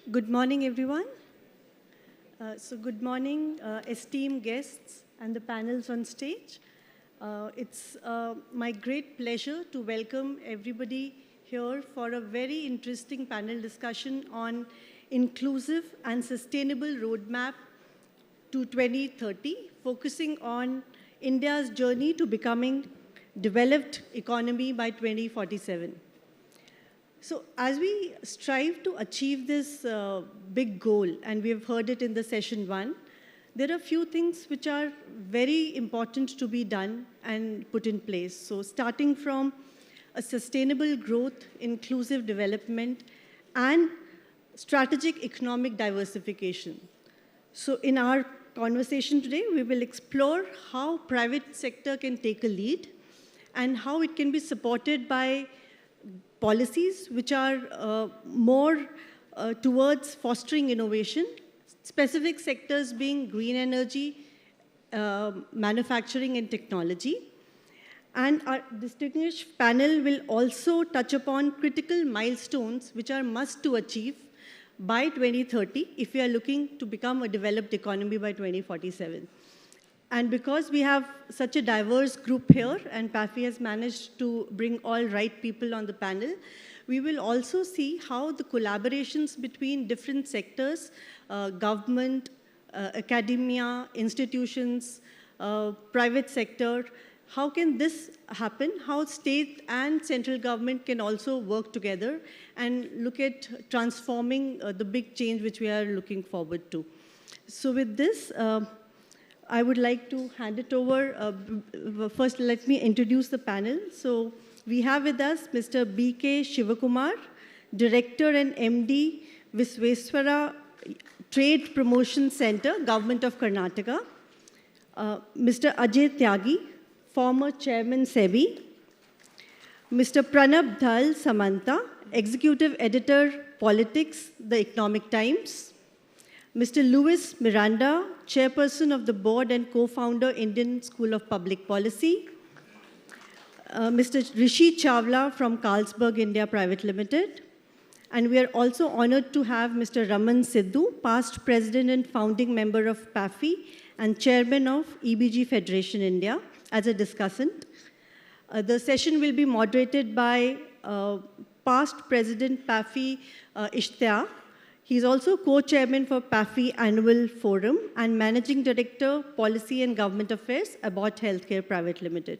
Good morning, everyone. Good morning, esteemed guests and the panels on stage. It's my great pleasure to welcome everybody here for a very interesting panel discussion on inclusive and sustainable roadmap to 2030, focusing on India's journey to becoming developed economy by 2047. So as we strive to achieve this big goal, and we have heard it in the session one, there are a few things which are very important to be done and put in place. So starting from a sustainable growth, inclusive development, and strategic economic diversification. So in our conversation today, we will explore how private sector can take a lead and how it can be supported by policies which are more towards fostering innovation, specific sectors being green energy, manufacturing and technology. And our distinguished panel will also touch upon critical milestones which are must to achieve by 2030 if we are looking to become a developed economy by 2047. And because we have such a diverse group here, and PAFI has managed to bring all right people on the panel, we will also see how the collaborations between different sectors, government, academia, institutions, private sector, how can this happen? How state and central government can also work together and look at transforming the big change which we are looking forward to. So with this, I would like to hand it over. First, let me introduce the panel. So we have with us Mr. B.K. Shivakumar, Director and MD, Visveswara Trade Promotion Center, Government of Karnataka. Mr. Ajay Tyagi, former Chairman SEBI. Mr. Pranab Dhal Samanta, Executive Editor, Politics, The Economic Times. Mr. Louis Miranda, Chairperson of the Board and Co-founder, Indian School of Public Policy. Mr. Rishi Chawla from Carlsberg India Private Limited. And we are also honored to have Mr. Raman Sidhu, past President and founding member of PAFI and Chairman of EBG Federation India, as a discussant. The session will be moderated by past President PAFI Ishtia. He's also co-chairman for PAFI Annual Forum and Managing Director, Policy and Government Affairs, Abbott Healthcare Private Limited.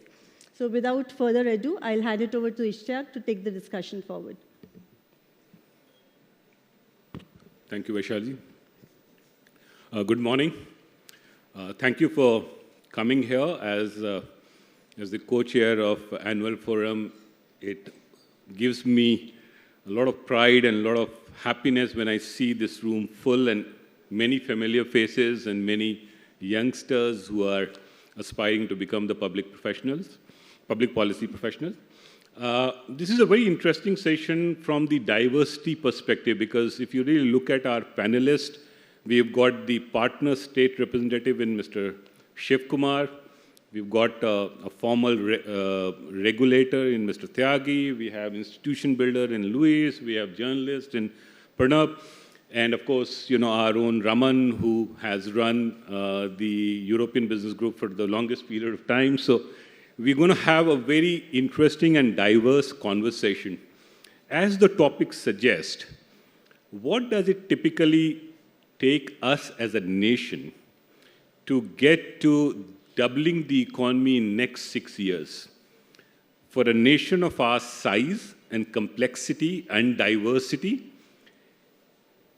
So without further ado, I'll hand it over to Ishtiaq to take the discussion forward. Thank you, Vaishali. Good morning. Thank you for coming here as the co-chair of Annual Forum. It gives me a lot of pride and a lot of happiness when I see this room full and many familiar faces and many youngsters who are aspiring to become the public policy professionals. This is a very interesting session from the diversity perspective, because if you really look at our panelists, we've got the partner state representative in Mr. Shiv Kumar. We've got a formal regulator in Mr. Tyagi. We have institution builder in Louis. We have journalist in Pranab. And of course, our own Raman, who has run the European Business Group for the longest period of time. So we're going to have a very interesting and diverse conversation. As the topic suggests, what does it typically take us as a nation to get to doubling the economy in next 6 years? For a nation of our size and complexity and diversity,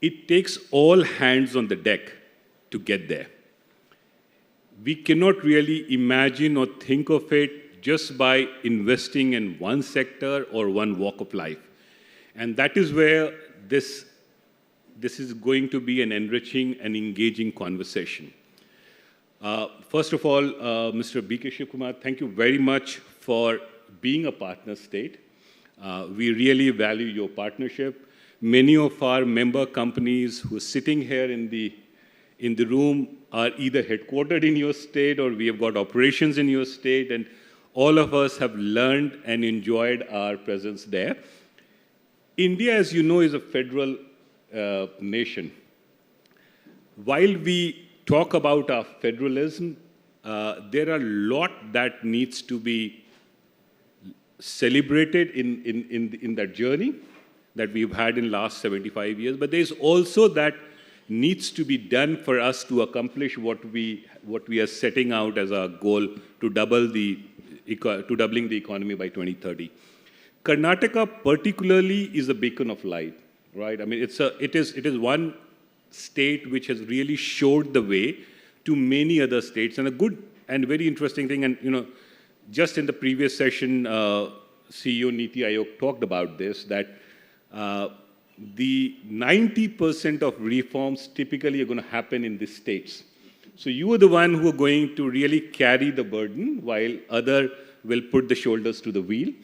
it takes all hands on the deck to get there. We cannot really imagine or think of it just by investing in one sector or one walk of life. And that is where this is going to be an enriching and engaging conversation. First of all, Mr. B.K. Shivkumar, thank you very much for being a partner state. We really value your partnership. Many of our member companies who are sitting here in the room are either headquartered in your state or we have got operations in your state, and all of us have learned and enjoyed our presence there. India, as you know, is a federal nation. While we talk about our federalism, there are a lot that needs to be celebrated in that journey that we've had in the last 75 years. But there's also that needs to be done for us to accomplish what we are setting out as our goal to doubling the economy by 2030. Karnataka particularly is a beacon of light, right? I mean, it is one state which has really showed the way to many other states. And a good and very interesting thing, and just in the previous session, CEO Niti Aayog talked about this, that the 90% of reforms typically are going to happen in these states. So you are the one who are going to really carry the burden while other will put the shoulders to the wheel.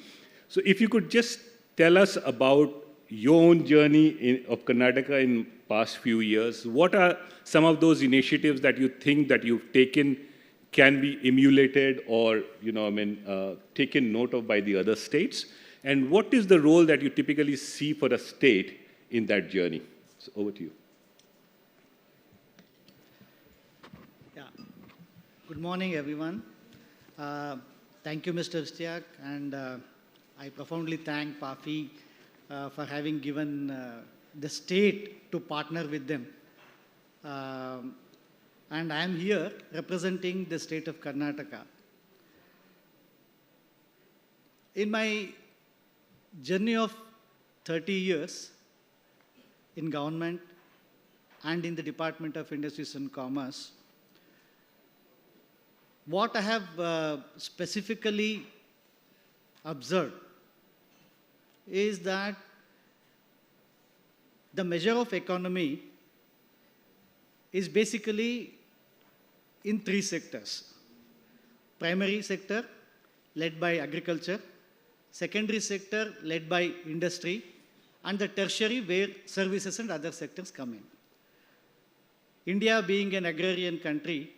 So if you could just tell us about your own journey of Karnataka in past few years, what are some of those initiatives that you think that you've taken can be emulated or, taken note of by the other states? And what is the role that you typically see for a state in that journey? So over to you. Yeah. Good morning, everyone. Thank you, Mr. Istiak, and I profoundly thank PAFI for having given the state to partner with them. And I am here representing the state of Karnataka. In my journey of 30 years in government and in the Department of Industries and Commerce, what I have specifically observed is that the measure of economy is basically in three sectors. Primary sector, led by agriculture, secondary sector, led by industry, and the tertiary, where services and other sectors come in. India being an agrarian country,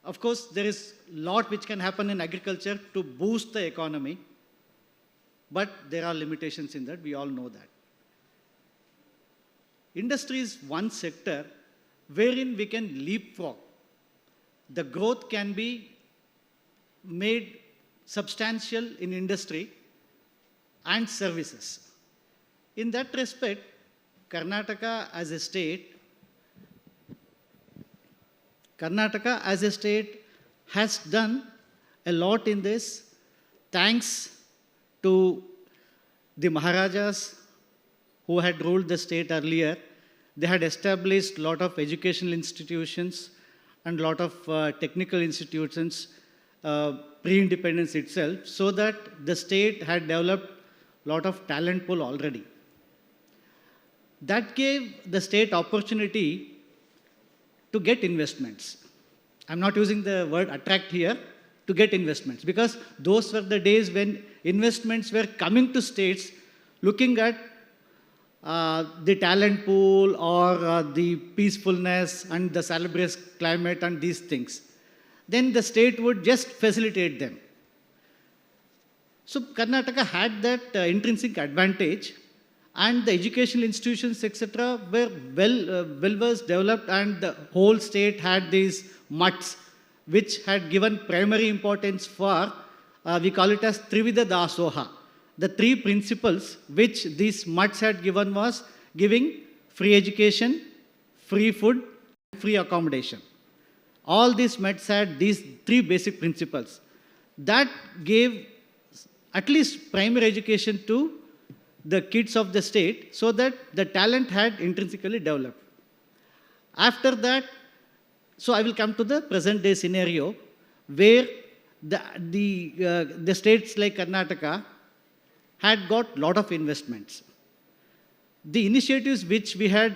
of course, there is a lot which can happen in agriculture to boost the economy, but there are limitations in that, we all know that. Industry is one sector wherein we can leapfrog. The growth can be made substantial in industry and services. In that respect, Karnataka as a state has done a lot in this, thanks to the Maharajas who had ruled the state earlier. They had established a lot of educational institutions and a lot of technical institutions pre-independence itself, so that the state had developed a lot of talent pool already. That gave the state opportunity to get investments. I'm not using the word attract here, to get investments, because those were the days when investments were coming to states looking at the talent pool or the peacefulness and the salubrious climate and these things. Then the state would just facilitate them. So Karnataka had that intrinsic advantage, and the educational institutions, etc., were well developed, and the whole state had these mutts, which had given primary importance for, we call it as Trivida Dasoha. The three principles which these mutts had given was giving free education, free food, and free accommodation. All these mutts had these three basic principles. That gave at least primary education to the kids of the state, so that the talent had intrinsically developed. After that, so I will come to the present day scenario, where the states like Karnataka had got a lot of investments. The initiatives which we had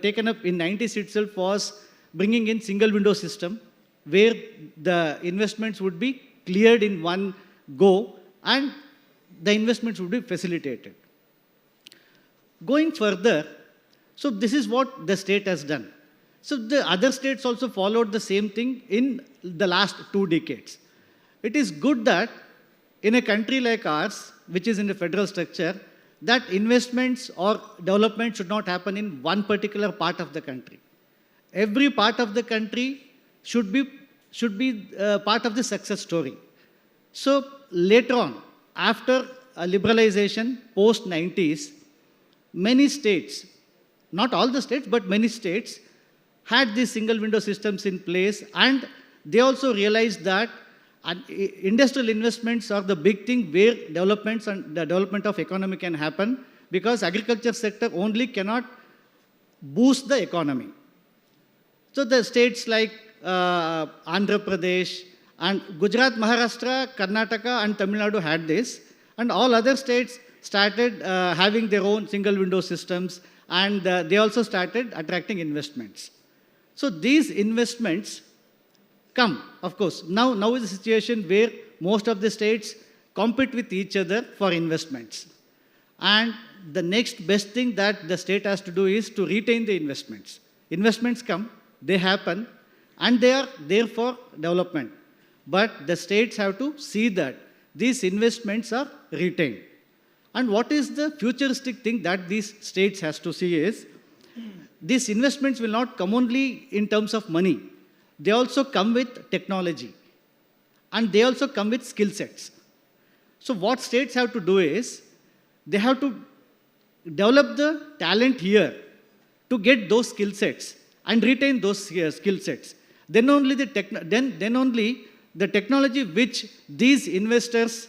taken up in 90s itself was bringing in single window system, where the investments would be cleared in one go and the investments would be facilitated. Going further, so this is what the state has done. So the other states also followed the same thing in the last 2 decades. It is good that in a country like ours, which is in a federal structure, that investments or development should not happen in one particular part of the country. Every part of the country should be part of the success story. So later on, after liberalization, post-90s, many states, not all the states, but many states, had these single window systems in place, and they also realized that industrial investments are the big thing where developments and the development of economy can happen, because agriculture sector only cannot boost the economy. So the states like Andhra Pradesh and Gujarat, Maharashtra, Karnataka and Tamil Nadu had this, and all other states started having their own single window systems, and they also started attracting investments. So these investments come, of course. Now is a situation where most of the states compete with each other for investments. And the next best thing that the state has to do is to retain the investments. Investments come, they happen, and they are there for development. But the states have to see that these investments are retained. And what is the futuristic thing that these states has to see is, these investments will not come only in terms of money. They also come with technology. And they also come with skill sets. So what states have to do is, they have to develop the talent here to get those skill sets and retain those skill sets. Then only the technology which these investors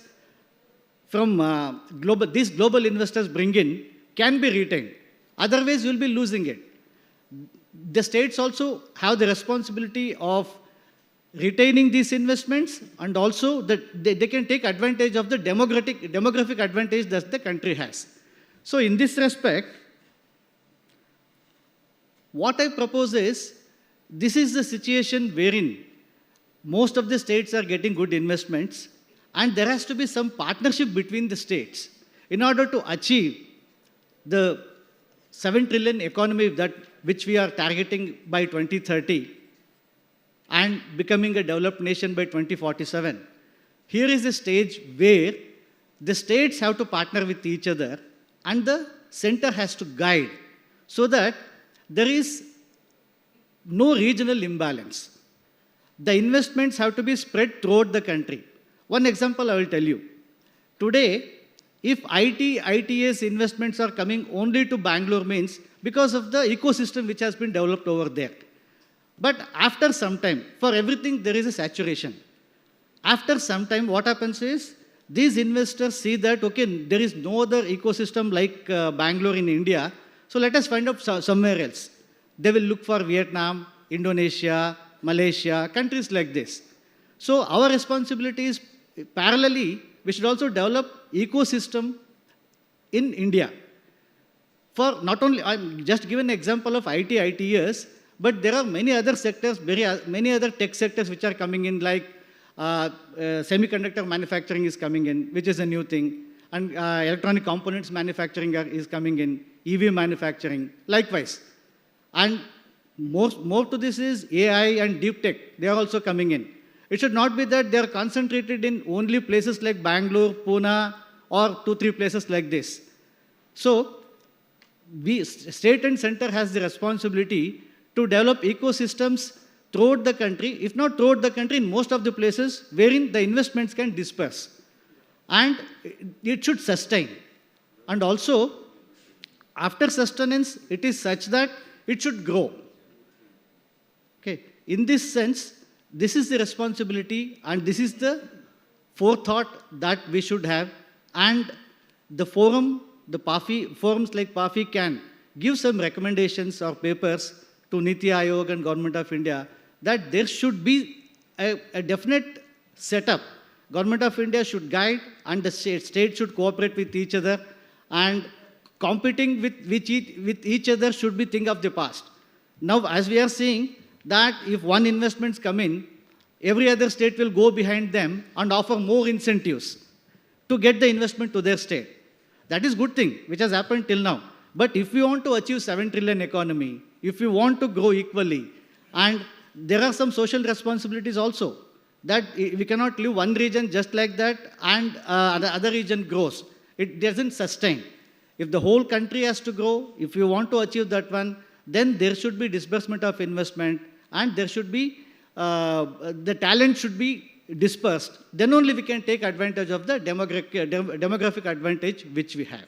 from these global investors bring in can be retained. Otherwise, you will be losing it. The states also have the responsibility of retaining these investments, and also that they can take advantage of the demographic advantage that the country has. So in this respect, what I propose is, this is the situation wherein most of the states are getting good investments, and there has to be some partnership between the states in order to achieve the 7 trillion economy which we are targeting by 2030 and becoming a developed nation by 2047. Here is a stage where the states have to partner with each other and the center has to guide so that there is no regional imbalance. The investments have to be spread throughout the country. One example I will tell you. Today, if ITS investments are coming only to Bangalore means because of the ecosystem which has been developed over there. But after some time, for everything there is a saturation. After some time, what happens is, these investors see that, okay, there is no other ecosystem like Bangalore in India, so let us find out somewhere else. They will look for Vietnam, Indonesia, Malaysia, countries like this. So our responsibility is, parallelly, we should also develop ecosystem in India. For not only, I'm just given an example of ITS, but there are many other sectors, many other tech sectors which are coming in, like semiconductor manufacturing is coming in, which is a new thing, and electronic components manufacturing is coming in, EV manufacturing, likewise. And more to this is AI and deep tech, they are also coming in. It should not be that they are concentrated in only places like Bangalore, Pune, or 2-3 places like this. So, state and center has the responsibility to develop ecosystems throughout the country, if not throughout the country, in most of the places wherein the investments can disperse. And it should sustain. And also, after sustenance, it is such that it should grow. Okay. In this sense, this is the responsibility and this is the forethought that we should have. And the forums like PAFI can give some recommendations or papers to Niti Aayog and Government of India that there should be a definite setup. Government of India should guide and the state should cooperate with each other, and competing with each other should be thing of the past. Now, as we are seeing that if one investments come in, every other state will go behind them and offer more incentives to get the investment to their state. That is good thing, which has happened till now. But if we want to achieve 7 trillion economy, if we want to grow equally, and there are some social responsibilities also, that we cannot leave one region just like that and the other region grows. It doesn't sustain. If the whole country has to grow, if you want to achieve that one, then there should be disbursement of investment and there should be, the talent should be dispersed. Then only we can take advantage of the demographic advantage which we have.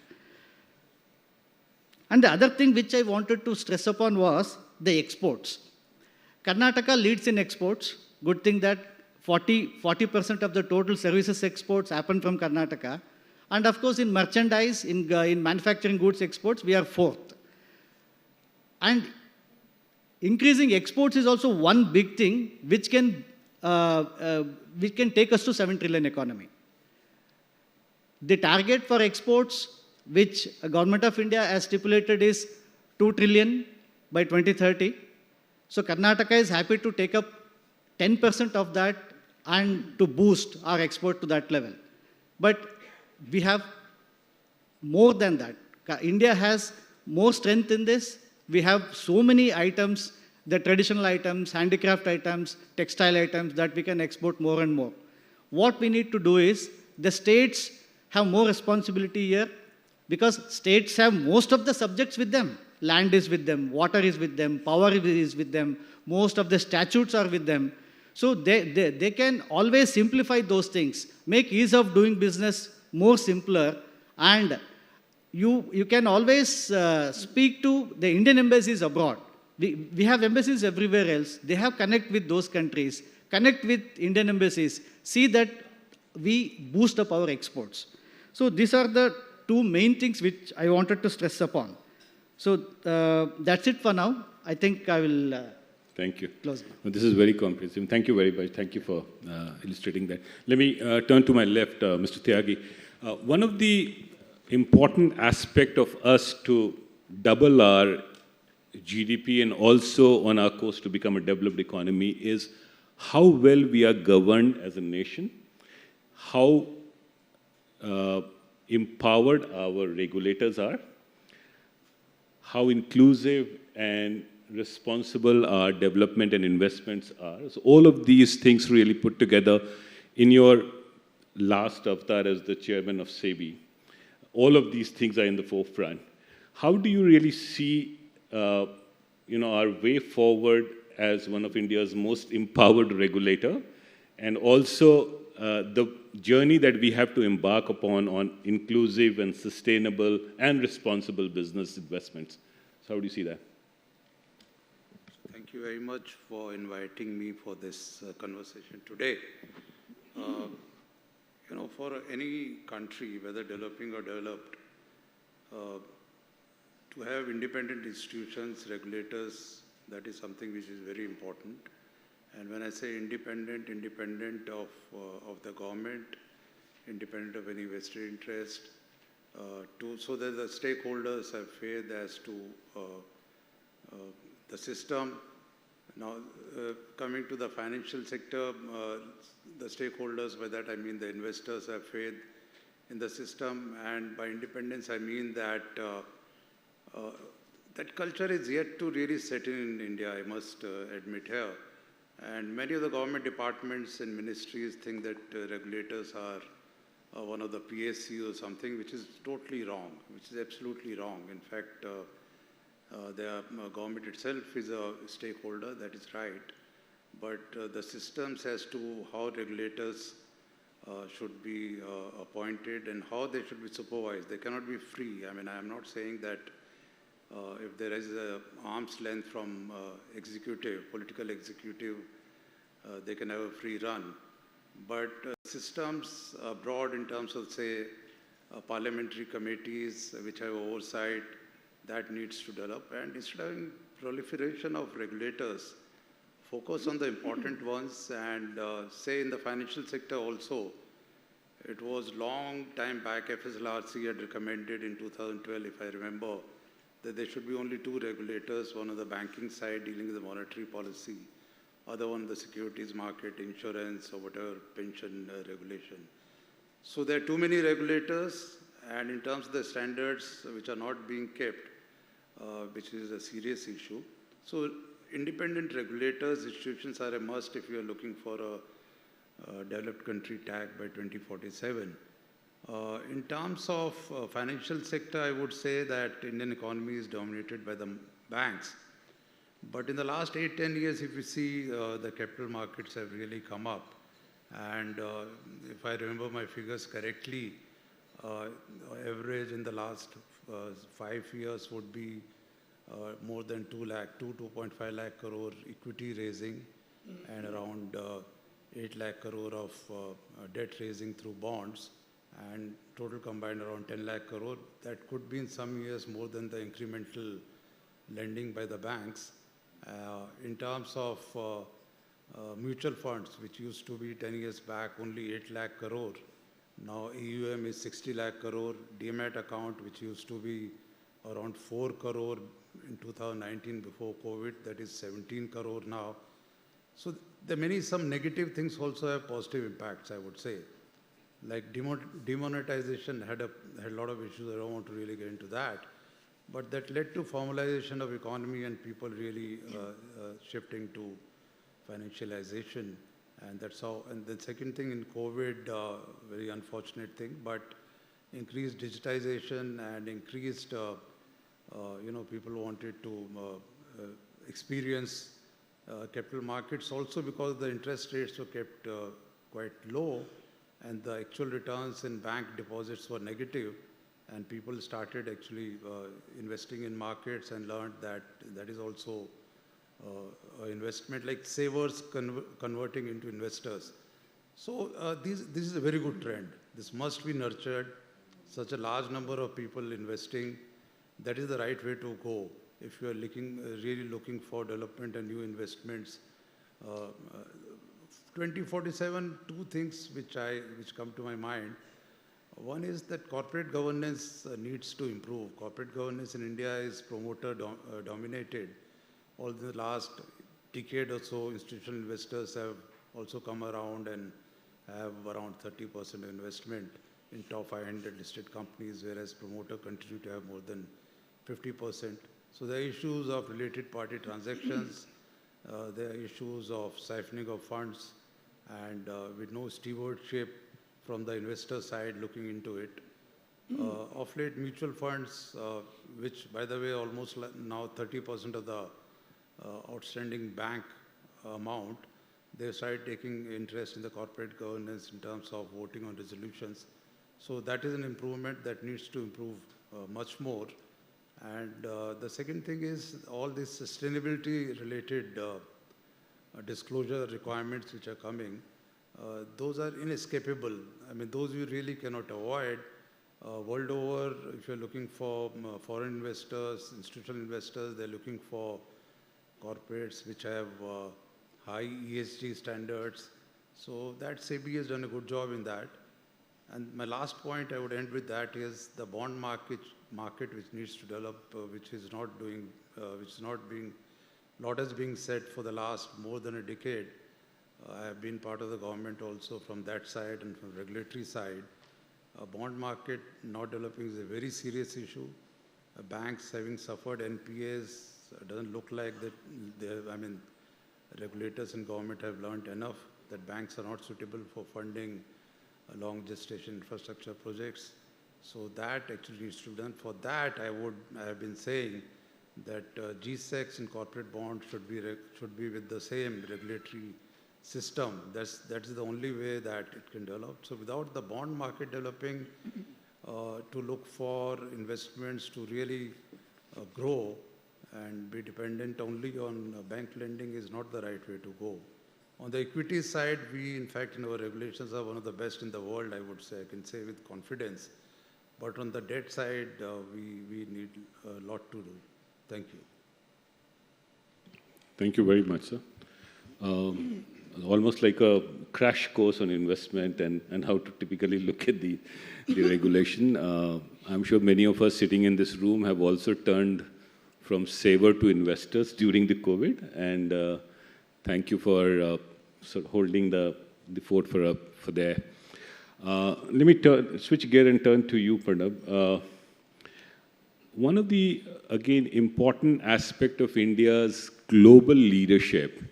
And the other thing which I wanted to stress upon was the exports. Karnataka leads in exports. Good thing that 40% of the total services exports happen from Karnataka. And of course, in merchandise, in manufacturing goods exports, we are fourth. And increasing exports is also one big thing which can take us to 7 trillion economy. The target for exports, which Government of India has stipulated, is 2 trillion by 2030. So Karnataka is happy to take up 10% of that and to boost our export to that level. But we have more than that. India has more strength in this. We have so many items, the traditional items, handicraft items, textile items that we can export more and more. What we need to do is, the states have more responsibility here because states have most of the subjects with them. Land is with them, water is with them, power is with them, most of the statutes are with them. So they can always simplify those things, make ease of doing business more simpler, and you can always speak to the Indian embassies abroad. We have embassies everywhere else. They have connect with those countries, connect with Indian embassies, see that we boost up our exports. So these are the two main things which I wanted to stress upon. So that's it for now. I think I will Thank you. close now. Well, this is very comprehensive. Thank you very much. Thank you for illustrating that. Let me turn to my left, Mr. Tyagi. One of the important aspect of us to double our GDP and also on our course to become a developed economy is how well we are governed as a nation, how empowered our regulators are, how inclusive and responsible our development and investments are. So all of these things really put together in your last avatar as the chairman of SEBI. All of these things are in the forefront. How do you really see our way forward as one of India's most empowered regulator, and also the journey that we have to embark upon on inclusive and sustainable and responsible business investments? So how do you see that? Thank you very much for inviting me for this conversation today. For any country, whether developing or developed, to have independent institutions, regulators, that is something which is very important. And when I say independent of the government, independent of any vested interest, so that the stakeholders have faith as to the system. Now, coming to the financial sector, the stakeholders, by that I mean the investors, have faith in the system, and by independence I mean that that culture is yet to really set in India, I must admit here. And many of the government departments and ministries think that regulators are one of the PSCs or something, which is totally wrong, which is absolutely wrong. In fact, the government itself is a stakeholder, that is right. But the systems as to how regulators should be appointed and how they should be supervised, they cannot be free. I mean, I am not saying that if there is an arm's length from political executive, they can have a free run. But systems abroad in terms of, say, parliamentary committees which have oversight, that needs to develop. And instead of proliferation of regulators, focus on the important ones. And say in the financial sector also, it was long time back, FSLRC had recommended in 2012, if I remember, that there should be only two regulators, one on the banking side dealing with the monetary policy, other one the securities market, insurance, or whatever, pension regulation. So there are too many regulators, and in terms of the standards which are not being kept, which is a serious issue. So independent regulators, institutions are a must if you are looking for a developed country tag by 2047. In terms of financial sector, I would say that Indian economy is dominated by the banks. But in the last 8-10 years, if you see, the capital markets have really come up. And if I remember my figures correctly, average in the last 5 years would be more than 2.5 lakh crore equity raising and around 8 lakh crore of debt raising through bonds, and total combined around 10 lakh crore. That could be in some years more than the incremental lending by the banks. In terms of mutual funds, which used to be 10 years back only 8 lakh crore, now AUM is 60 lakh crore. Demat account, which used to be around 4 crore in 2019 before COVID, that is 17 crore now. So there are some negative things also have positive impacts, I would say. Like demonetization had a lot of issues. I don't want to really get into that. But that led to formalization of economy and people really shifting to financialization. And that's how, and the second thing in COVID, very unfortunate thing, but increased digitization and increased, people wanted to experience capital markets also because the interest rates were kept quite low and the actual returns in bank deposits were negative, and people started actually investing in markets and learned that that is also investment, like savers converting into investors. So this is a very good trend. This must be nurtured. Such a large number of people investing, that is the right way to go. If you are really looking for development and new investments, 2047, two things which come to my mind. One is that corporate governance needs to improve. Corporate governance in India is promoter dominated. All the last decade or so, institutional investors have also come around and have around 30% investment in top 500 listed companies, whereas promoter continue to have more than 50%. So there are issues of related party transactions, there are issues of siphoning of funds, and with no stewardship from the investor side looking into it. Of late, mutual funds, which by the way, almost now 30% of the outstanding bank amount, they started taking interest in the corporate governance in terms of voting on resolutions. So that is an improvement that needs to improve much more. And the second thing is all these sustainability related disclosure requirements which are coming, those are inescapable. I mean, those you really cannot avoid. World over, if you're looking for foreign investors, institutional investors, they're looking for corporates which have high ESG standards. So that SEBI has done a good job in that. And my last point I would end with that is the bond market which needs to develop, which is not doing, which is not being, lot is being said for the last more than a decade. I have been part of the government also from that side and from regulatory side. Bond market not developing is a very serious issue. Banks having suffered NPAs doesn't look like that. Regulators and government have learned enough that banks are not suitable for funding long gestation infrastructure projects. So that actually needs to be done. For that, I have been saying that G-Secs in corporate bonds should be with the same regulatory system. That's the only way that it can develop. So without the bond market developing, to look for investments to really grow and be dependent only on bank lending is not the right way to go. On the equity side, we, in fact, in our regulations are one of the best in the world, I would say. I can say with confidence. But on the debt side, we need a lot to do. Thank you. Thank you very much, sir. Almost like a crash course on investment and how to typically look at the regulation. I'm sure many of us sitting in this room have also turned from saver to investors during the COVID. And thank you for sort of holding the fort for there. Let me switch gear and turn to you, Pranab. One of the, again, important aspect of India's global leadership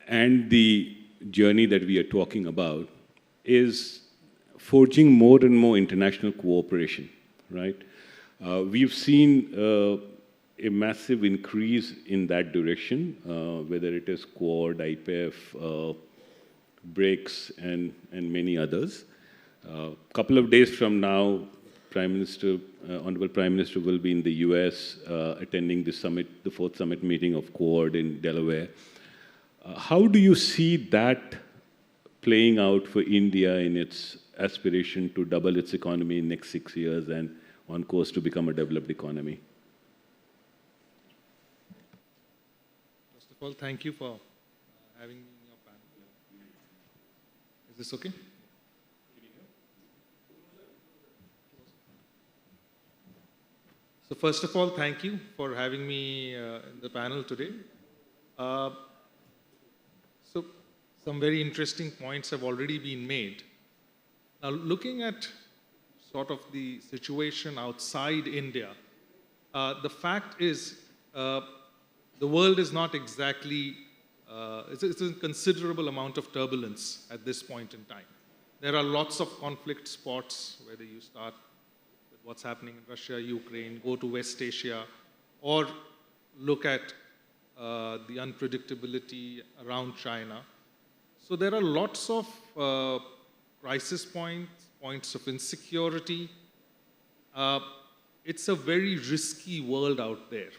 and the journey that we are talking about is forging more and more international cooperation, right? We've seen a massive increase in that direction, whether it is Quad, IPEF, BRICS, and many others. A couple of days from now, Honorable Prime Minister will be in the US attending the summit, the fourth summit meeting of Quad in Delaware. How do you see that playing out for India in its aspiration to double its economy in the next 6 years and on course to become a developed economy? First of all, thank you for having me in your panel. Is this okay? So first of all, thank you for having me in the panel today. So some very interesting points have already been made. Now, looking at sort of the situation outside India, the fact is the world is not exactly, it's a considerable amount of turbulence at this point in time. There are lots of conflict spots, whether you start with what's happening in Russia, Ukraine, go to West Asia, or look at the unpredictability around China. So there are lots of crisis points, points of insecurity. It's a very risky world out there.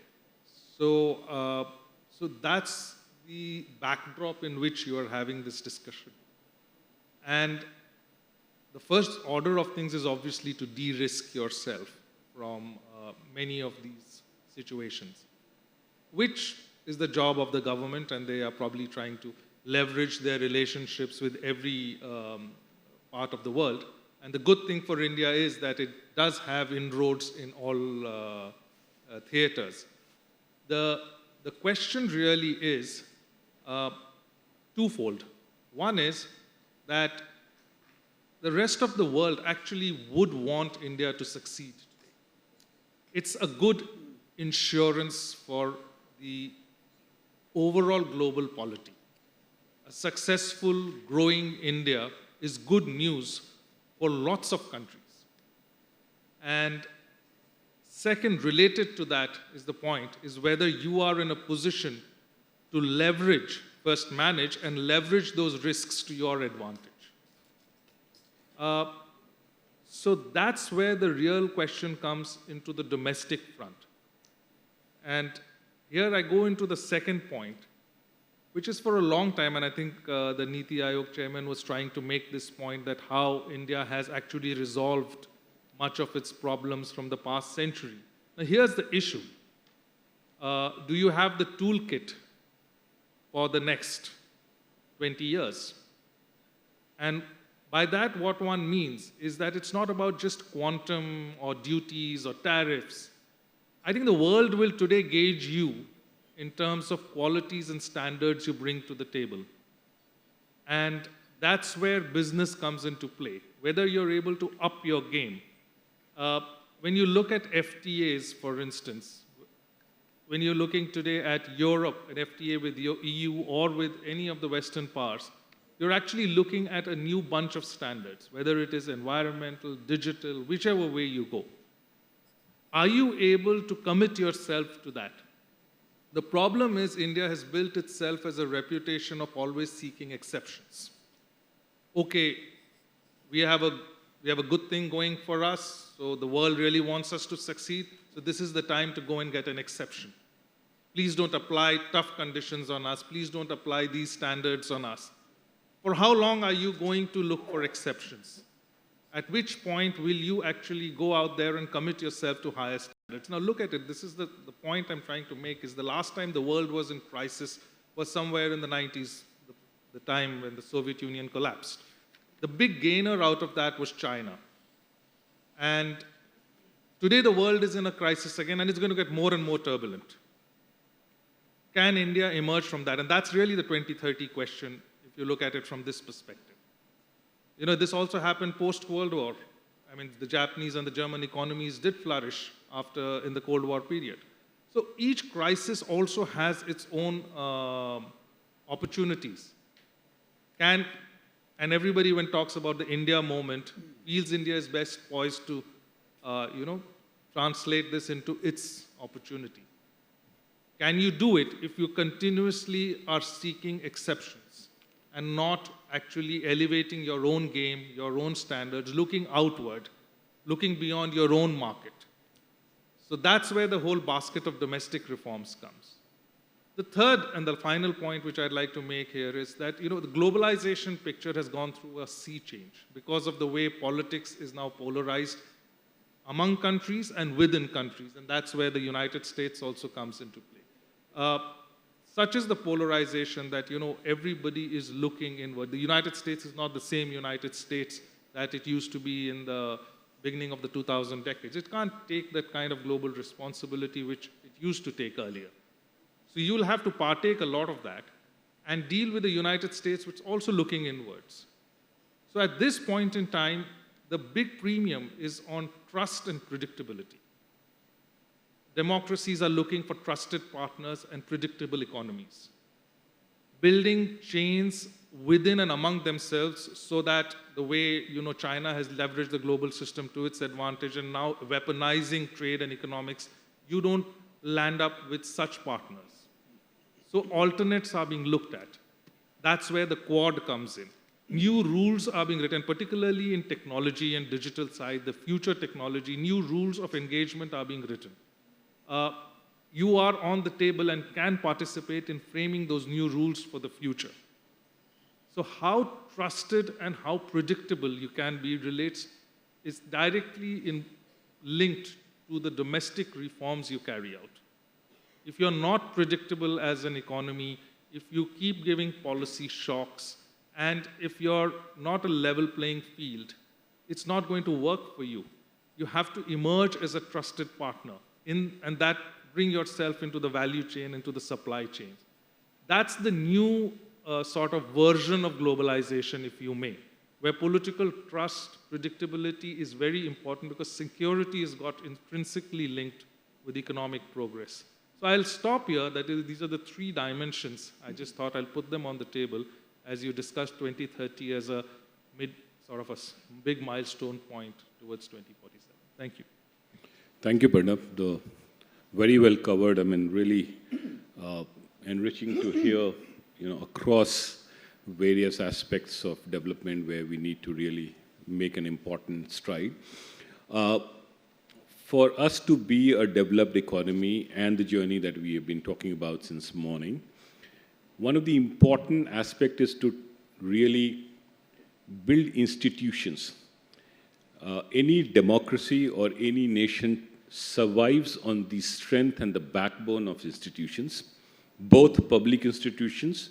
So, so that's the backdrop in which you are having this discussion. And the first order of things is obviously to de-risk yourself from many of these situations, which is the job of the government, and they are probably trying to leverage their relationships with every part of the world. And the good thing for India is that it does have inroads in all theaters. The question really is twofold. One is that the rest of the world actually would want India to succeed today. It's a good insurance for the overall global polity. A successful, growing India is good news for lots of countries. And second, related to that is the point, is whether you are in a position to leverage, first manage, and leverage those risks to your advantage. So that's where the real question comes into the domestic front. And here I go into the second point, which is for a long time, and I think the Niti Aayog chairman was trying to make this point, that how India has actually resolved much of its problems from the past century. Now here's the issue. Do you have the toolkit for the next 20 years? And by that, what one means is that it's not about just quantum or duties or tariffs. I think the world will today gauge you in terms of qualities and standards you bring to the table. And that's where business comes into play, whether you're able to up your game. When you look at FTAs, for instance, when you're looking today at Europe, an FTA with the EU or with any of the Western powers, you're actually looking at a new bunch of standards, whether it is environmental, digital, whichever way you go. Are you able to commit yourself to that? The problem is India has built itself as a reputation of always seeking exceptions. Okay, we have a good thing going for us, so the world really wants us to succeed, so this is the time to go and get an exception. Please don't apply tough conditions on us. Please don't apply these standards on us. For how long are you going to look for exceptions? At which point will you actually go out there and commit yourself to higher standards? Now look at it. This is the point I'm trying to make, is the last time the world was in crisis was somewhere in the 90s, the time when the Soviet Union collapsed. The big gainer out of that was China. And today the world is in a crisis again, and it's going to get more and more turbulent. Can India emerge from that? And that's really the 2030 question, if you look at it from this perspective. You know, this also happened post-World War. I mean, the Japanese and the German economies did flourish in the Cold War period. So each crisis also has its own opportunities. And everybody, when talks about the India moment, feels India is best poised to, translate this into its opportunity. Can you do it if you continuously are seeking exceptions and not actually elevating your own game, your own standards, looking outward, looking beyond your own market? So that's where the whole basket of domestic reforms comes. The third and the final point which I'd like to make here is that, the globalization picture has gone through a sea change because of the way politics is now polarized among countries and within countries, and that's where the United States also comes into play. Such is the polarization that, everybody is looking inward. The United States is not the same United States that it used to be in the beginning of the 2000 decades. It can't take that kind of global responsibility which it used to take earlier. So you'll have to partake a lot of that and deal with the United States, which is also looking inwards. So at this point in time, the big premium is on trust and predictability. Democracies are looking for trusted partners and predictable economies. Building chains within and among themselves so that the way, China has leveraged the global system to its advantage and now weaponizing trade and economics, you don't land up with such partners. So alternates are being looked at. That's where the Quad comes in. New rules are being written, particularly in technology and digital side, the future technology, new rules of engagement are being written. You are on the table and can participate in framing those new rules for the future. So how trusted and how predictable you can be is directly linked to the domestic reforms you carry out. If you're not predictable as an economy, if you keep giving policy shocks, and if you're not a level playing field, it's not going to work for you. You have to emerge as a trusted partner, and that bring yourself into the value chain, into the supply chain. That's the new sort of version of globalization, if you may, where political trust, predictability is very important because security is got intrinsically linked with economic progress. So I'll stop here. These are the three dimensions. I just thought I'll put them on the table as you discussed 2030 as a big milestone point towards 2047. Thank you. Thank you, Pranab. Very well covered. Really enriching to hear, across various aspects of development where we need to really make an important stride. For us to be a developed economy and the journey that we have been talking about since morning, one of the important aspects is to really build institutions. Any democracy or any nation survives on the strength and the backbone of institutions, both public institutions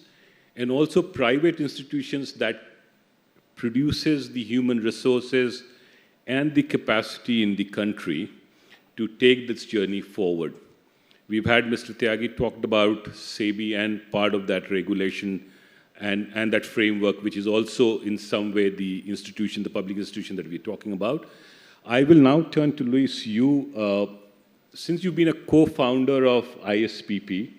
and also private institutions that produces the human resources and the capacity in the country to take this journey forward. We've had Mr. Tyagi talked about SEBI and part of that regulation and that framework, which is also in some way the institution, the public institution that we're talking about. I will now turn to Luis. Since you've been a co-founder of ISPP,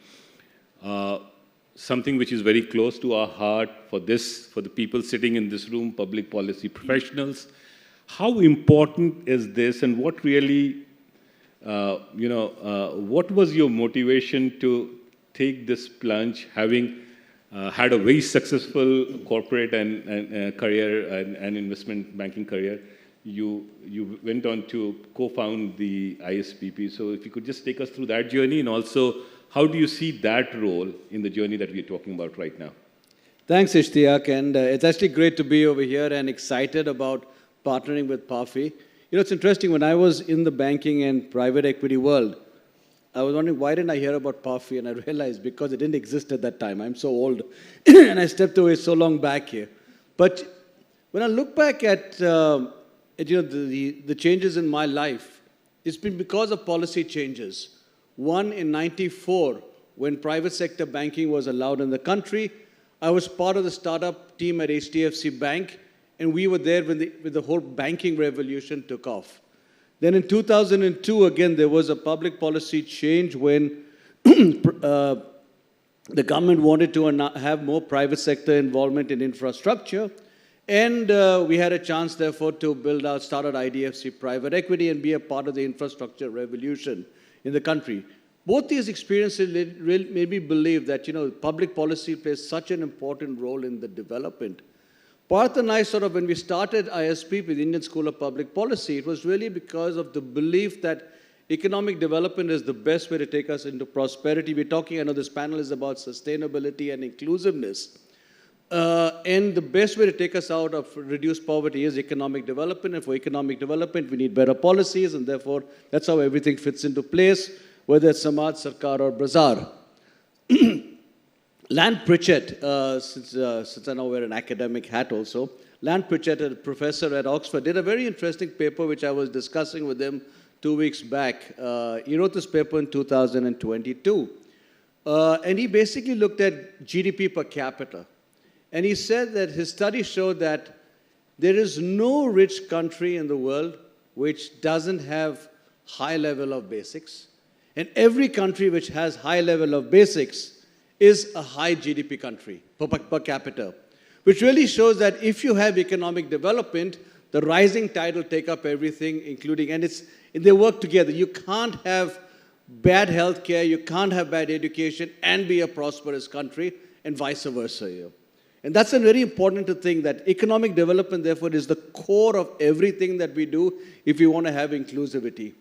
something which is very close to our heart for the people sitting in this room, public policy professionals, how important is this, and what really, what was your motivation to take this plunge, having had a very successful corporate and career and investment banking career? You went on to co-found the ISPP. So if you could just take us through that journey, and also how do you see that role in the journey that we're talking about right now? Thanks, Ishtiaq. And it's actually great to be over here and excited about partnering with PAFI. It's interesting, when I was in the banking and private equity world, I was wondering, why didn't I hear about PAFI? And I realized because it didn't exist at that time. I'm so old, and I stepped away so long back here. But when I look back at the changes in my life, it's been because of policy changes. One, in '94, when private sector banking was allowed in the country, I was part of the startup team at HDFC Bank, and we were there when the whole banking revolution took off. Then in 2002, again, there was a public policy change when the government wanted to have more private sector involvement in infrastructure. And we had a chance, therefore, to start out IDFC private equity and be a part of the infrastructure revolution in the country. Both these experiences made me believe that, public policy plays such an important role in the development. Parth and I when we started ISP with the Indian School of Public Policy, it was really because of the belief that economic development is the best way to take us into prosperity. We're talking, I know this panel is about sustainability and inclusiveness. And the best way to take us out of reduced poverty is economic development. And for economic development, we need better policies. And therefore, that's how everything fits into place, whether it's Samaj, Sarkar, or Bazaar. Land Pritchett, since I know wear an academic hat also, Land Pritchett, a professor at Oxford, did a very interesting paper which I was discussing with him 2 weeks back. He wrote this paper in 2022. And he basically looked at GDP per capita. And he said that his study showed that there is no rich country in the world which doesn't have high level of basics. And every country which has high level of basics is a high GDP country per capita, which really shows that if you have economic development, the rising tide will take up everything, including, and they work together. You can't have bad healthcare, you can't have bad education and be a prosperous country, and vice versa. And that's a very important thing, that economic development, therefore, is the core of everything that we do if we want to have inclusivity.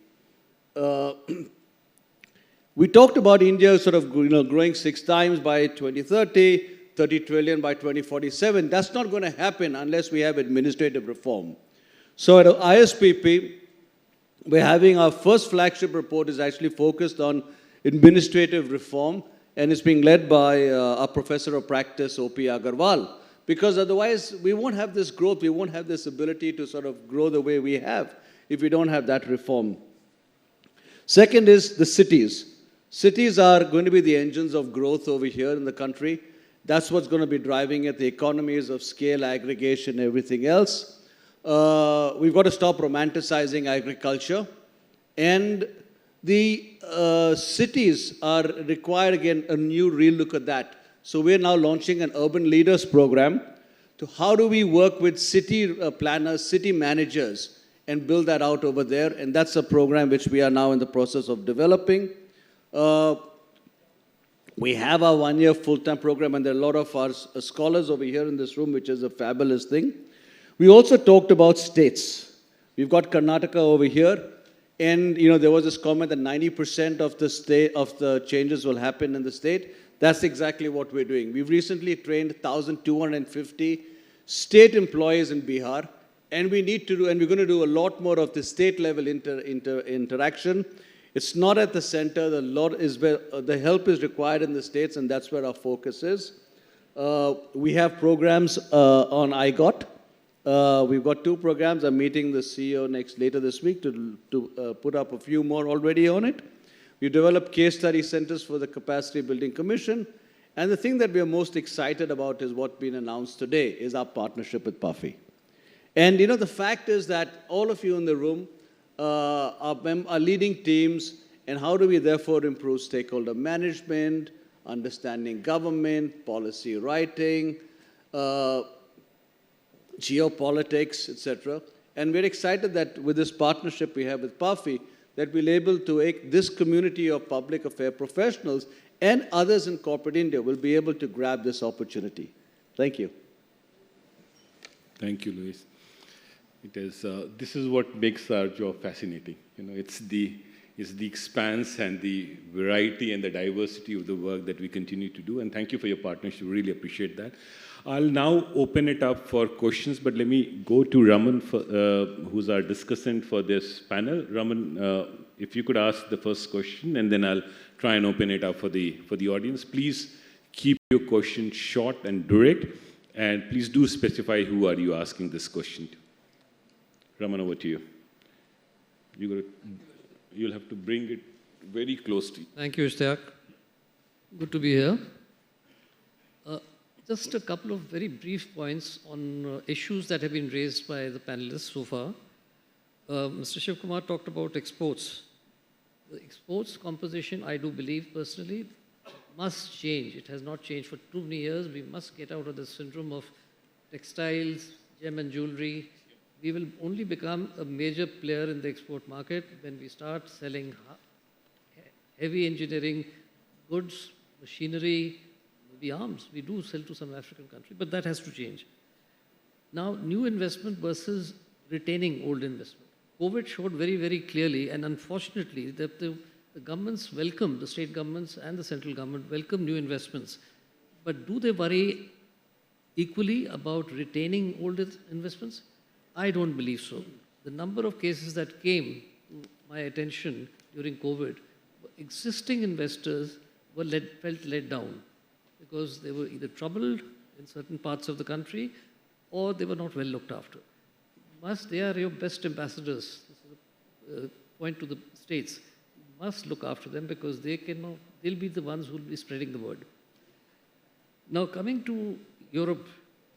We talked about India growing 6 times by 2030, 30 trillion by 2047. That's not going to happen unless we have administrative reform. So at ISPP, we're having our first flagship report is actually focused on administrative reform, and it's being led by our professor of practice, O.P. Agarwal, because otherwise we won't have this growth, we won't have this ability to grow the way we have if we don't have that reform. Second is the cities. Cities are going to be the engines of growth over here in the country. That's what's going to be driving it, the economies of scale, aggregation, everything else. We've got to stop romanticizing agriculture. And the cities are required, again, a new real look at that. So we're now launching an urban leaders program to how do we work with city planners, city managers, and build that out over there. And that's a program which we are now in the process of developing. We have our 1-year full-time program, and there are a lot of our scholars over here in this room, which is a fabulous thing. We also talked about states. We've got Karnataka over here, and there was this comment that 90% of the changes will happen in the state. That's exactly what we're doing. We've recently trained 1,250 state employees in Bihar, and we're going to do a lot more of the state-level interaction. It's not at the center. The help is required in the states, and that's where our focus is. We have programs on IGOT. We've got 2 programs. I'm meeting the CEO later this week to put up a few more already on it. We've developed case study centers for the Capacity Building Commission. And the thing that we are most excited about is what's been announced today is our partnership with PAFI. And the fact is that all of you in the room are leading teams, and how do we therefore improve stakeholder management, understanding government, policy writing, geopolitics, etc. And we're excited that with this partnership we have with PAFI, that we'll be able to make this community of public affairs professionals and others in corporate India will be able to grab this opportunity. Thank you. Thank you, Luis. This is what makes our job fascinating. It's the expanse and the variety and the diversity of the work that we continue to do. And thank you for your partnership. Really appreciate that. I'll now open it up for questions, but let me go to Raman, who's our discussant for this panel. Raman, if you could ask the first question, and then I'll try and open it up for the audience. Please keep your question short and direct, and please do specify who are you asking this question to. Raman, over to you. You'll have to bring it very close to you. Thank you, Ishtiaq. Good to be here. Just a couple of very brief points on issues that have been raised by the panelists so far. Mr. Shiv Kumar talked about exports. The exports composition, I do believe personally, must change. It has not changed for too many years. We must get out of the syndrome of textiles, gem and jewelry. We will only become a major player in the export market when we start selling heavy engineering goods, machinery, maybe arms. We do sell to some African country, but that has to change. Now, new investment versus retaining old investment. COVID showed very, very clearly, and unfortunately, that the governments welcome, the state governments and the central government welcome new investments. But do they worry equally about retaining old investments? I don't believe so. The number of cases that came to my attention during COVID, existing investors felt let down because they were either troubled in certain parts of the country or they were not well looked after. They are your best ambassadors. This is a point to the states. You must look after them because they'll be the ones who will be spreading the word. Now, coming to Europe,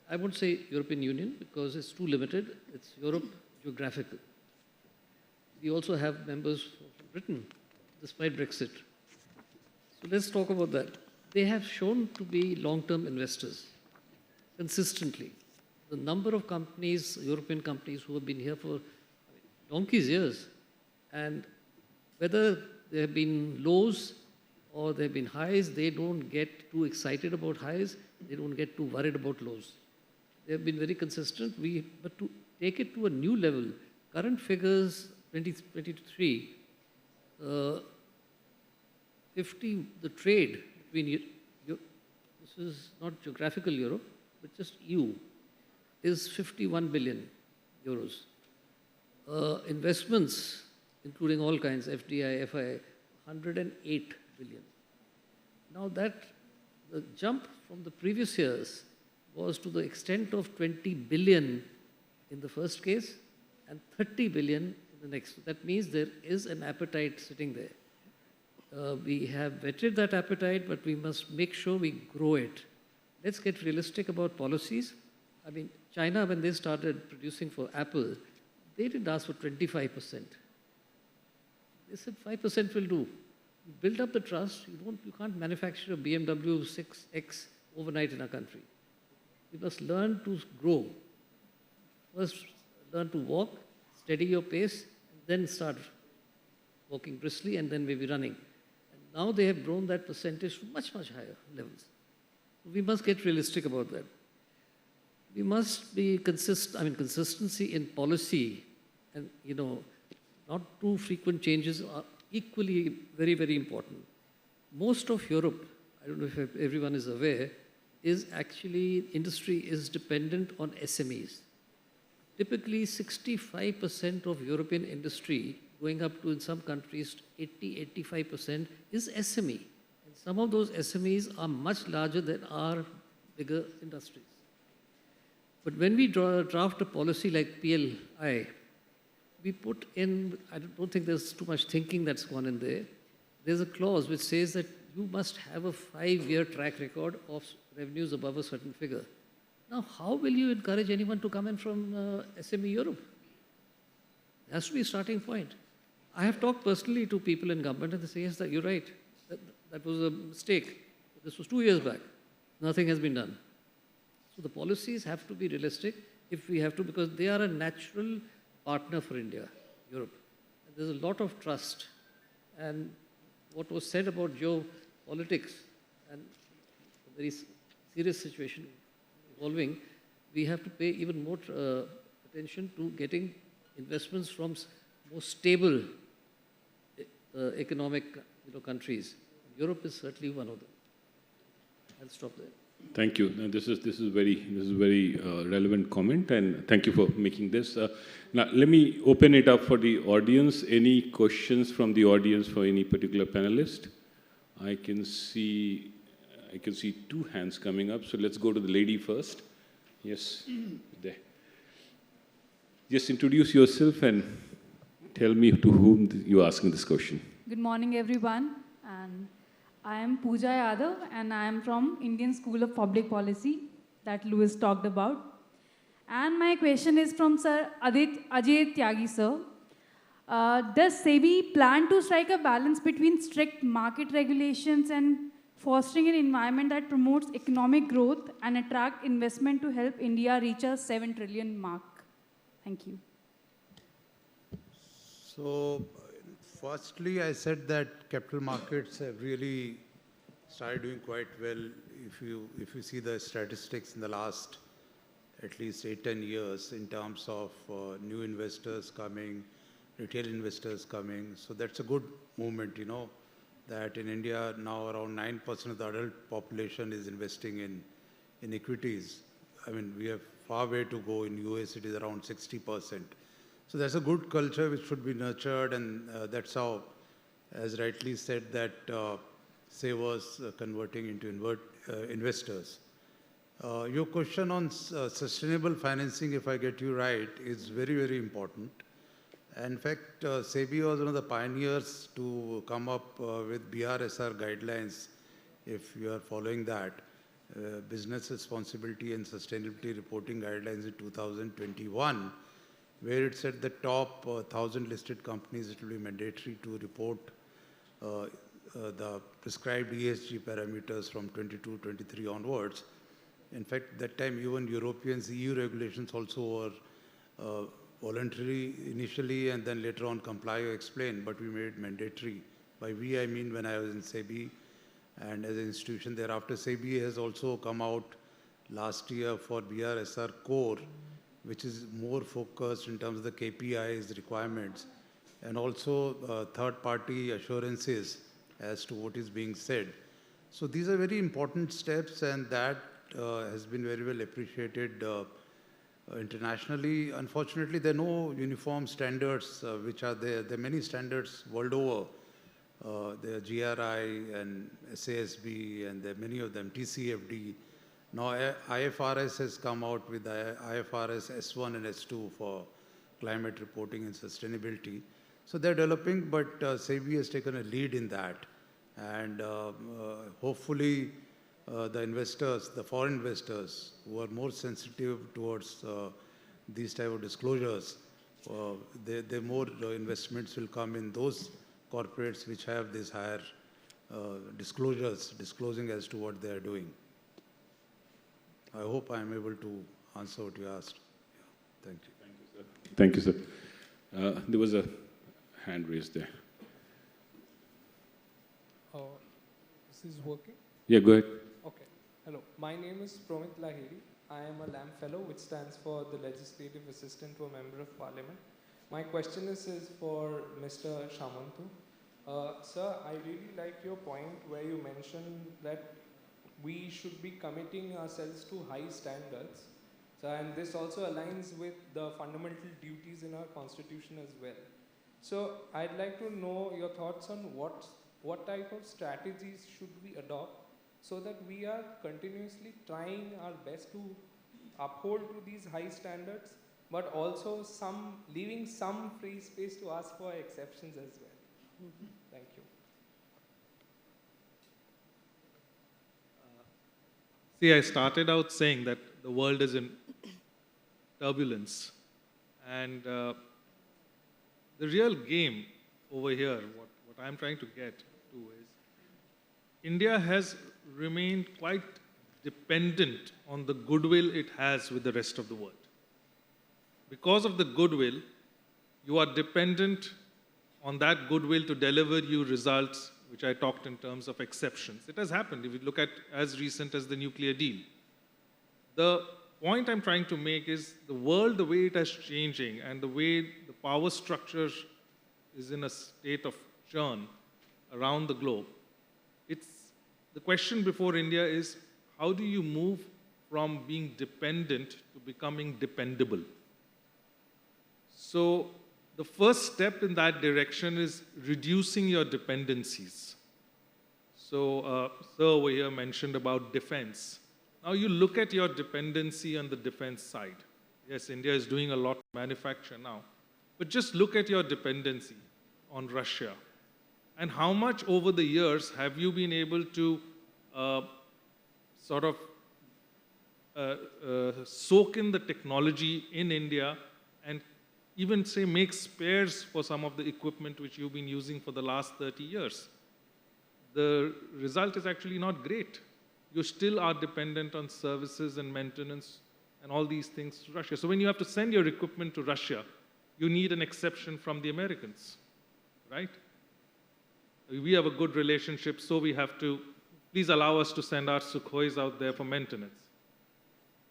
I won't say European Union because it's too limited. It's Europe geographical. We also have members from Britain, despite Brexit. So let's talk about that. They have shown to be long-term investors consistently. The number of companies, European companies who have been here for donkey's years, and whether there have been lows or there have been highs, they don't get too excited about highs, they don't get too worried about lows. They have been very consistent. But to take it to a new level, current figures, 2023, the trade between, this is not geographical Europe, but just EU, is 51 billion euros. Investments, including all kinds, FDI, FI, 108 billion. Now the jump from the previous years was to the extent of 20 billion in the first case and 30 billion in the next. That means there is an appetite sitting there. We have vetted that appetite, but we must make sure we grow it. Let's get realistic about policies. I mean, China, when they started producing for Apple, they didn't ask for 25%. They said 5% will do. You build up the trust. You can't manufacture a BMW 6X overnight in our country. You must learn to grow. First, learn to walk, steady your pace, and then start walking briskly, and then maybe running. And now they have grown that percentage to much, much higher levels. We must get realistic about that. We must be consistency in policy and, not too frequent changes are equally very, very important. Most of Europe, I don't know if everyone is aware, industry is dependent on SMEs. Typically, 65% of European industry, going up to in some countries 80-85% is SME. And some of those SMEs are much larger than our bigger industries. But when we draft a policy like PLI, we put in, I don't think there's too much thinking that's gone in there. There's a clause which says that you must have a 5-year track record of revenues above a certain figure. Now, how will you encourage anyone to come in from SME Europe? There has to be a starting point. I have talked personally to people in government and they say, yes, you're right. That was a mistake. This was 2 years back. Nothing has been done. So the policies have to be realistic if we have to, because they are a natural partner for India, Europe. And there's a lot of trust. And what was said about geopolitics and a very serious situation evolving, we have to pay even more attention to getting investments from more stable economic countries. Europe is certainly one of them. I'll stop there. Thank you. This is very relevant comment, and thank you for making this. Now, let me open it up for the audience. Any questions from the audience for any particular panelist? I can see 2 hands coming up. So let's go to the lady first. Yes, there. Just introduce yourself and tell me to whom you're asking this question. Good morning, everyone. And I am Pooja Yadav, and I am from Indian School of Public Policy that Louis talked about. And my question is from Sir Ajay Tyagi, sir. Does SEBI plan to strike a balance between strict market regulations and fostering an environment that promotes economic growth and attract investment to help India reach a 7 trillion mark? Thank you. So, firstly, I said that capital markets have really started doing quite well. If you see the statistics in the last at least 8, 10 years in terms of new investors coming, retail investors coming. So that's a good movement, that in India now around 9% of the adult population is investing in equities. I mean, we have far way to go. In US, it is around 60%. So that's a good culture which should be nurtured, and that's how, as rightly said, that savers converting into investors. Your question on sustainable financing, if I get you right, is very, very important. In fact, SEBI was one of the pioneers to come up with BRSR guidelines, if you are following that, Business Responsibility and Sustainability Reporting Guidelines in 2021, where it said the top 1,000 listed companies, it will be mandatory to report the prescribed ESG parameters from 22, 23 onwards. In fact, that time even Europeans, EU regulations also were voluntary initially, and then later on comply or explain, but we made it mandatory. By we, I mean when I was in SEBI and as an institution thereafter. SEBI has also come out last year for BRSR Core, which is more focused in terms of the KPIs requirements, and also third-party assurances as to what is being said. So these are very important steps, and that has been very well appreciated internationally. Unfortunately, there are no uniform standards which are there. There are many standards world over. There are GRI and SASB, and there are many of them, TCFD. Now, IFRS has come out with the IFRS S1 and S2 for climate reporting and sustainability. So they're developing, but SEBI has taken a lead in that. And hopefully, the investors, the foreign investors who are more sensitive towards these type of disclosures, the more investments will come in those corporates which have these higher disclosures, disclosing as to what they are doing. I hope I am able to answer what you asked. Yeah. Thank you. Thank you, sir. Thank you, sir. There was a hand raised there. This is working? Yeah, go ahead. Okay. Hello. My name is Promit Lahiri. I am a LAM Fellow, which stands for the Legislative Assistant to a Member of Parliament. My question is for Mr. Shamantu. Sir, I really like your point where you mentioned that we should be committing ourselves to high standards. So, and this also aligns with the fundamental duties in our constitution as well. So I'd like to know your thoughts on what type of strategies should we adopt so that we are continuously trying our best to uphold to these high standards, but also leaving some free space to ask for exceptions as well. Thank you. See, I started out saying that the world is in turbulence. And the real game over here, what I'm trying to get to is, India has remained quite dependent on the goodwill it has with the rest of the world. Because of the goodwill, you are dependent on that goodwill to deliver you results, which I talked in terms of exceptions. It has happened if you look at as recent as the nuclear deal. The point I'm trying to make is the world, the way it is changing and the way the power structure is in a state of churn around the globe. The question before India is, how do you move from being dependent to becoming dependable? So the first step in that direction is reducing your dependencies. So Sir over here mentioned about defense. Now you look at your dependency on the defense side. Yes, India is doing a lot of manufacture now, but just look at your dependency on Russia. And how much over the years have you been able to soak in the technology in India and even say make spares for some of the equipment which you've been using for the last 30 years? the result is actually not great. You still are dependent on services and maintenance and all these things to Russia. So when you have to send your equipment to Russia, you need an exception from the Americans, right? We have a good relationship, so we have to, please allow us to send our Sukhois out there for maintenance.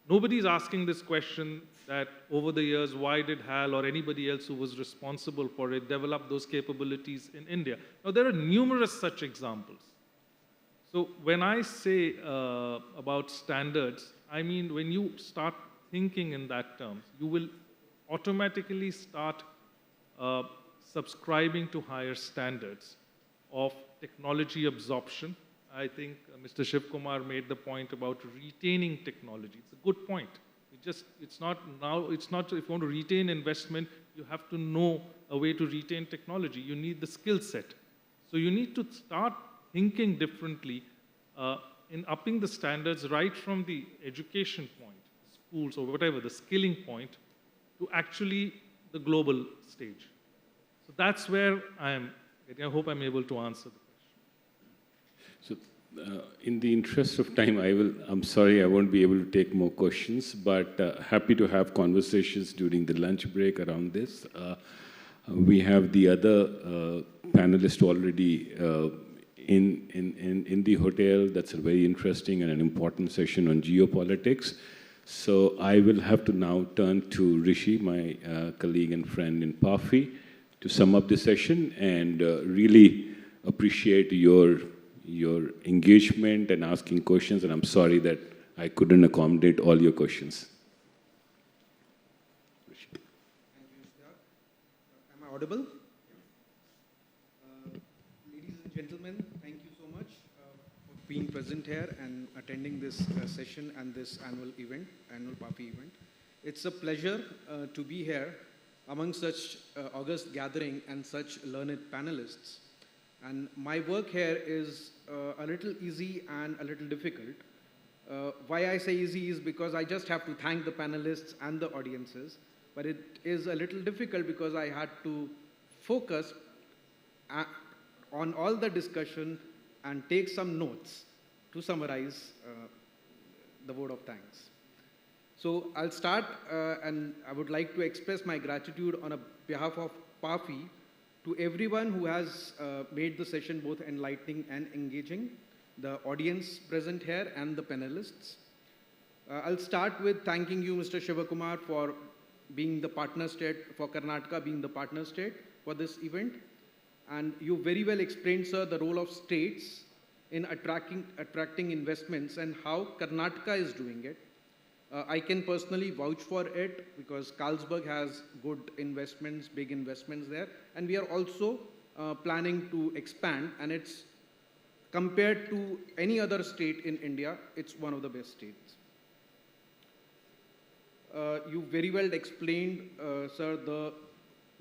Nobody's asking this question that over the years, why did HAL or anybody else who was responsible for it develop those capabilities in India? Now, there are numerous such examples. So when I say about standards, I mean when you start thinking in that terms, you will automatically start subscribing to higher standards of technology absorption. I think Mr. Shiv Kumar made the point about retaining technology. It's a good point. It's not if you want to retain investment, you have to know a way to retain technology. You need the skill set. So you need to start thinking differently in upping the standards right from the education point, schools or whatever, the skilling point, to actually the global stage. So that's where I am. I hope I'm able to answer the question. So, in the interest of time, I'm sorry I won't be able to take more questions, but happy to have conversations during the lunch break around this. We have the other panelist already in the hotel. That's a very interesting and an important session on geopolitics. So I will have to now turn to Rishi, my colleague and friend in PAFI, to sum up the session, and really appreciate your engagement and asking questions, and I'm sorry that I couldn't accommodate all your questions. Thank you, Mr. Am I audible? Ladies and gentlemen, thank you so much for being present here and attending this session and this annual PAFI event. It's a pleasure to be here among such august gathering and such learned panelists. And my work here is a little easy and a little difficult. Why I say easy is because I just have to thank the panelists and the audiences, but it is a little difficult because I had to focus on all the discussion and take some notes to summarize the vote of thanks. So I'll start, and I would like to express my gratitude on behalf of PAFI to everyone who has made the session both enlightening and engaging, the audience present here and the panelists. I'll start with thanking you, Mr. Shivakumar, for being the partner state, for Karnataka being the partner state for this event. And you very well explained, sir, the role of states in attracting investments and how Karnataka is doing it. I can personally vouch for it because Carlsberg has good investments, big investments there. And we are also planning to expand, and it's compared to any other state in India, it's one of the best states. You very well explained, sir,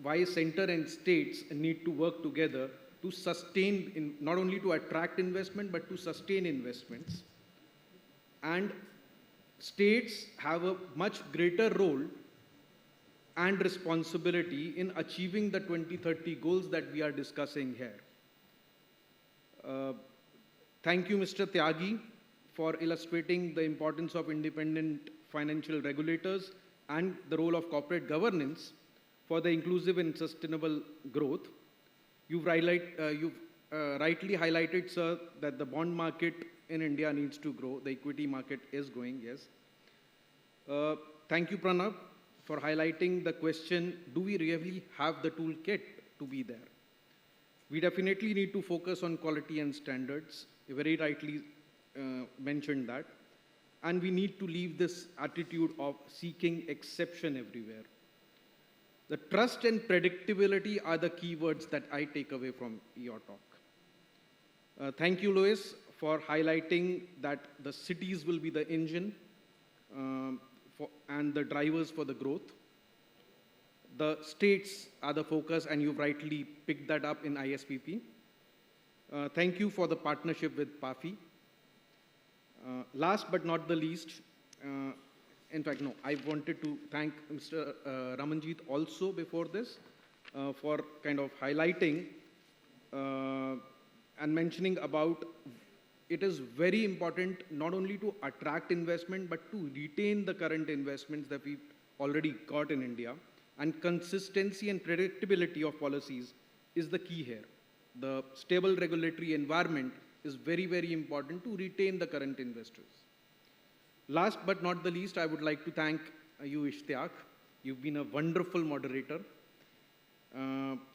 why center and states need to work together to sustain, not only to attract investment, but to sustain investments. And states have a much greater role and responsibility in achieving the 2030 goals that we are discussing here. Thank you, Mr. Tyagi, for illustrating the importance of independent financial regulators and the role of corporate governance for the inclusive and sustainable growth. You've rightly highlighted, sir, that the bond market in India needs to grow. The equity market is growing, yes. Thank you, Pranav, for highlighting the question, do we really have the toolkit to be there? We definitely need to focus on quality and standards. You very rightly mentioned that. And we need to leave this attitude of seeking exception everywhere. The trust and predictability are the keywords that I take away from your talk. Thank you, Louis, for highlighting that the cities will be the engine and the drivers for the growth. The states are the focus, and you've rightly picked that up in ISPP. Thank you for the partnership with PAFI. Last but not the least, in fact, no, I wanted to thank Mr. Ramanjit also before this for kind of highlighting and mentioning about it is very important not only to attract investment, but to retain the current investments that we've already got in India. And consistency and predictability of policies is the key here. The stable regulatory environment is very, very important to retain the current investors. Last but not the least, I would like to thank you, Ishtiaq. You've been a wonderful moderator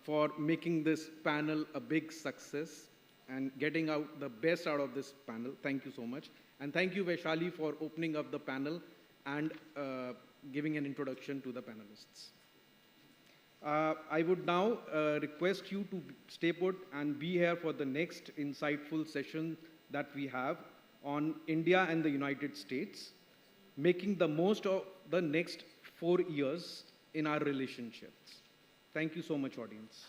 for making this panel a big success and getting out the best out of this panel. Thank you so much. And thank you, Vaishali, for opening up the panel and giving an introduction to the panelists. I would now request you to stay put and be here for the next insightful session that we have on India and the United States, making the most of the next 4 years in our relationships. Thank you so much, audience.